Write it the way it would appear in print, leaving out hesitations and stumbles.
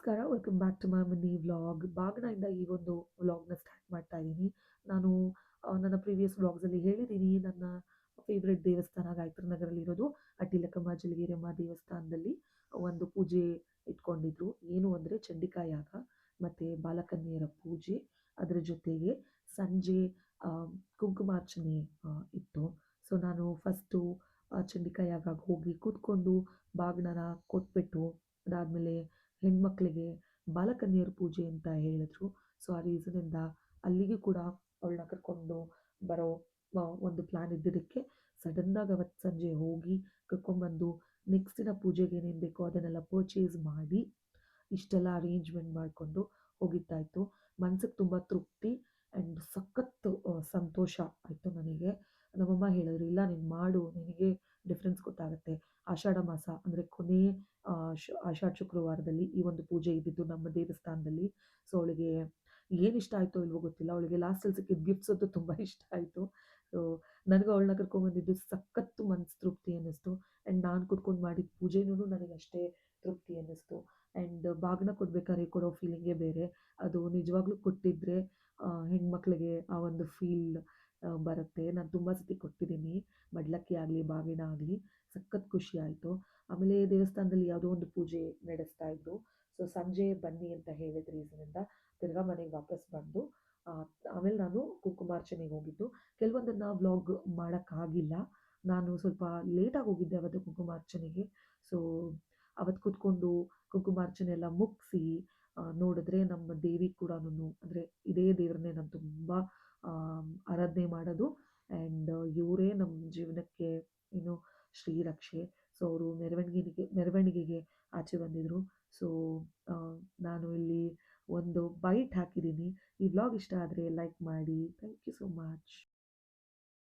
ನಮಸ್ಕಾರ, welcome back to my mini vlog. ಬಾಗ್ನಯಿಂದ ಈ ಒಂದು ವ್ಲಾಗ್ನ ಸ್ಟಾರ್ಟ್ ಮಾಡ್ತಾ ಇದ್ದೀನಿ. ನಾನು ನನ್ನ ಪ್ರೀವಿಯಸ್ ವ್ಲಾಗ್ಸಲ್ಲಿ ಹೇಳಿದ್ದೀನಿ, ನನ್ನ ಫೇವ್ರೆಟ್ ದೇವಸ್ಥಾನ ಗಾಯತ್ರಿ ನಗರಲ್ಲಿರೋದು ಅಟ್ಟಿಲಕಮ್ಮ ಜಲಗೇರಮ್ಮ ದೇವಸ್ಥಾನದಲ್ಲಿ ಒಂದು ಪೂಜೆ ಇಟ್ಕೊಂಡಿದ್ರು. ಏನು ಅಂದರೆ ಚಂಡಿಕಾ ಯಾಗ ಮತ್ತು ಬಾಲಕನ್ಯರ ಪೂಜೆ, ಅದರ ಜೊತೆಗೆ ಸಂಜೆ ಆ, ಕುಂಕುಮಾರ್ಚನೆ ಇತ್ತು. ಸೊ ನಾನು ಫಸ್ಟು ಚಂಡಿಕಾ ಯಾಗಕ್ಕೆ ಹೋಗಿ ಕೂತ್ಕೊಂಡು ಬಾಗ್ನನ ಕೊಟ್ಬಿಟ್ಟು, ಅದಾದಮೇಲೆ ಹೆಣ್ಮಕ್ಳಿಗೆ ಬಾಲಕನ್ಯರ ಪೂಜೆ ಅಂತ ಹೇಳಿದ್ರು. ಸೊ ಆ ರೀಸನಿಂದ ಅಲ್ಲಿಗೆ ಕೂಡ ಅವಳನ್ನ ಕರ್ಕೊಂಡು ಬರೋ ಒಂದು ಪ್ಲ್ಯಾನ್ ಇದ್ದಿದ್ದಕ್ಕೆ ಸಡನ್ನಾಗಿ ಅವತ್ತು ಸಂಜೆ ಹೋಗಿ ಕರ್ಕೊಂಡ್ಬಂದು ನೆಕ್ಸ್ಟ್ ದಿನ ಪೂಜೆಗೆ ಏನೇನು ಬೇಕೋ ಅದನ್ನೆಲ್ಲ ಪರ್ಚೇಸ್ ಮಾಡಿ ಇಷ್ಟೆಲ್ಲ ಅರೇಂಜ್ಮೆಂಟ್ ಮಾಡಿಕೊಂಡು ಹೋಗಿದ್ದಾಯಿತು. ಮನ್ಸಿಗೆ ತುಂಬ ತೃಪ್ತಿ ಆ್ಯಂಡ್ ಸಖತ್ತು ಸಂತೋಷ ಆಯಿತು ನನಗೆ. ನಮ್ಮಮ್ಮ ಹೇಳಿದ್ರು, ಇಲ್ಲ ನೀನು ಮಾಡು, ನಿನಗೆ ಡಿಫ್ರೆನ್ಸ್ ಗೊತ್ತಾಗುತ್ತೆ. ಆಷಾಢ ಮಾಸ ಅಂದರೆ ಕೊನೆ ಆಷಾಢ ಶುಕ್ರವಾರದಲ್ಲಿ ಈ ಒಂದು ಪೂಜೆ ಇದ್ದಿದ್ದು ನಮ್ಮ ದೇವಸ್ಥಾನದಲ್ಲಿ. ಸೊ ಅವಳಿಗೆ ಏನು ಇಷ್ಟ ಆಯಿತೋ ಇಲ್ವೋ ಗೊತ್ತಿಲ್ಲ, ಅವಳಿಗೆ ಲಾಸ್ಟಲ್ಲಿ ಸಿಕ್ಕಿದ ಗಿಫ್ಟ್ಸ್ ಅಂತೂ ತುಂಬ ಇಷ್ಟ ಆಯಿತು. ಸೊ ನನಗೂ ಅವಳನ್ನ ಕರ್ಕೊಂಡ್ಬಂದಿದ್ದು ಸಖತ್ತು ಮನ್ಸು ತೃಪ್ತಿ ಅನ್ನಿಸ್ತು. ಆ್ಯಂಡ್ ನಾನು ಕೂತ್ಕೊಂಡು ಮಾಡಿದ ಪೂಜೆನೂ ನನಗೆ ಅಷ್ಟೇ ತೃಪ್ತಿ ಅನ್ನಿಸ್ತು. ಆ್ಯಂಡ್ ಬಾಗಿನ ಕೊಡ್ಬೇಕಾದ್ರೆ ಕೊಡೋ ಫೀಲಿಂಗೇ ಬೇರೆ. ಅದು ನಿಜವಾಗ್ಲೂ ಕೊಟ್ಟಿದ್ದರೆ ಹೆಣ್ಮಕ್ಳಿಗೆ ಆ ಒಂದು ಫೀಲ್ ಬರುತ್ತೆ. ನಾನು ತುಂಬ ಸತಿ ಕೊಟ್ಟಿದ್ದೀನಿ, ಮಡಿಲಕ್ಕಿ ಆಗಲಿ ಬಾಗಿನ ಆಗಲಿ. ಸಖತ್ ಖುಷಿ ಆಯಿತು. ಆಮೇಲೆ ದೇವಸ್ಥಾನದಲ್ಲಿ ಯಾವುದೋ ಒಂದು ಪೂಜೆ ನಡೆಸ್ತಾ ಇದ್ರು. ಸೊ ಸಂಜೆ ಬನ್ನಿ ಅಂತ ಹೇಳಿದ ರೀಸನಿಂದ ತಿರ್ಗಾ ಮನೆಗೆ ವಾಪಸ್ ಬಂದು ಆ, ಆಮೇಲೆ ನಾನು ಕುಂಕುಮಾರ್ಚನೆಗೆ ಹೋಗಿದ್ದು. ಕೆಲವೊಂದನ್ನು ವ್ಲಾಗ್ ಮಾಡೋಕ್ಕಾಗಿಲ್ಲ, ನಾನು ಸ್ವಲ್ಪ ಲೇಟಾಗಿ ಹೋಗಿದ್ದೆ ಅವತ್ತು ಕುಂಕುಮಾರ್ಚನೆಗೆ. ಸೊ ಅವತ್ತು ಕೂತ್ಕೊಂಡು ಕುಂಕುಮಾರ್ಚನೆ ಎಲ್ಲ ಮುಗಿಸಿ ನೋಡಿದ್ರೆ ನಮ್ಮ ದೇವಿ ಕೂಡ, ಅಂದರೆ ಇದೇ ದೇವ್ರನ್ನೇ ನಾನು ತುಂಬ ಆರಾಧನೆ ಮಾಡೋದು. ಆ್ಯಂಡ್ ಇವರೇ ನಮ್ಮ ಜೀವನಕ್ಕೆ ಏನು ಶ್ರೀರಕ್ಷೆ. ಸೊ ಅವರು ಮೆರವಣಿಗೆಗೆ ಆಚೆ ಬಂದಿದ್ದರು. ಸೊ ನಾನು ಇಲ್ಲಿ ಒಂದು ಬೈಟ್ ಹಾಕಿದ್ದೀನಿ. ಈ ವ್ಲಾಗ್ ಇಷ್ಟ ಆದರೆ ಲೈಕ್ ಮಾಡಿ. Thank you so much.